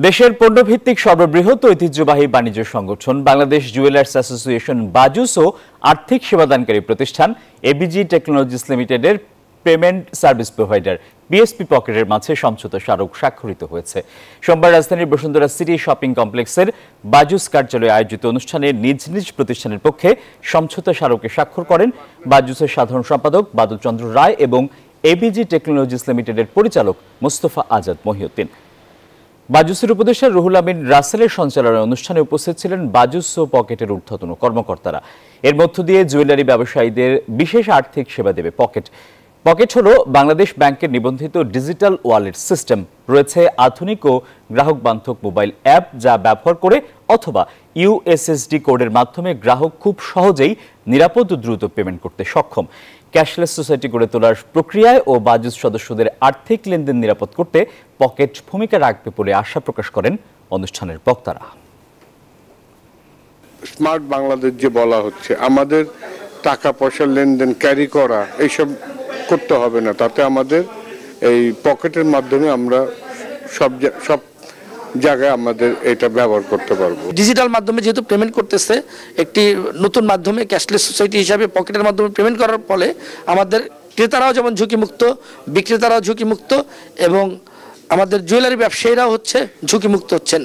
দেশের পণ্যভিত্তিক সর্ববৃহৎ ঐতিহ্যবাহী বাণিজ্য সংগঠন বাংলাদেশ জুয়েলার্স অ্যাসোসিয়েশন বাজুস ও আর্থিক সেবাদানকারী প্রতিষ্ঠান এবিজি টেকনোলজিস লিমিটেডের পেমেন্ট সার্ভিস প্রোভাইডার বিএসপি পকেটের মাঝে সমঝোতা স্মারক স্বাক্ষরিত হয়েছে। সোমবার রাজধানীর বসুন্ধরা সিটি শপিং কমপ্লেক্সের বাজুস কার্যালয়ে আয়োজিত অনুষ্ঠানে নিজ নিজ প্রতিষ্ঠানের পক্ষে সমঝোতা স্মারকে স্বাক্ষর করেন বাজুসের সাধারণ সম্পাদক বাদল চন্দ্র রায় এবং এবিজি টেকনোলজিস লিমিটেডের পরিচালক মোস্তফা আজাদ মহিউদ্দিন। বাজুসের উপদেষ্টা রুহুল আমিন রাসেলের সঞ্চালনায় অনুষ্ঠানে উপস্থিত ছিলেন বাজুস ও পকেটের ঊর্ধ্বতন কর্মকর্তারা। এর মধ্য দিয়ে জুয়েলারি ব্যবসায়ীদের বিশেষ আর্থিক সেবা দেবে পকেট। পকেট হলো বাংলাদেশ ব্যাংকের নিবন্ধিত ডিজিটাল ওয়ালেট সিস্টেম। রয়েছে আধুনিক ও গ্রাহক বান্ধব মোবাইল অ্যাপ, যা ব্যবহার করে অথবা ইউএসএসডি কোডের মাধ্যমে গ্রাহক খুব সহজেই নিরাপদ ও দ্রুত পেমেন্ট করতে সক্ষম। ক্যাশলেস সোসাইটি গড়ে তোলার প্রক্রিয়ায় ও বাজুস সদস্যদের আর্থিক লেনদেন নিরাপদ করতে পকেট ভূমিকা রাখবে বলে আশা প্রকাশ করেন অনুষ্ঠানের বক্তারা। স্মার্ট বাংলাদেশ যে বলা হচ্ছে, আমাদের টাকা পয়সার লেনদেন ক্যারি করা এইসব করতে হবে না, তাতে আমাদের এই পকেটের মাধ্যমে আমরা সব জায়গায় আমাদের এটা ব্যবহার করতে পারবো। ডিজিটাল মাধ্যমে যেহেতু পেমেন্ট করতেছে, একটি নতুন মাধ্যমে ক্যাশলেস সোসাইটি হিসাবে পকেটের মাধ্যমে পেমেন্ট করার ফলে আমাদের ক্রেতারাও যেমন ঝুঁকিমুক্ত, বিক্রেতারাও ঝুঁকিমুক্ত এবং আমাদের জুয়েলারি ব্যবসায়ীরাও ঝুঁকিমুক্ত হচ্ছেন।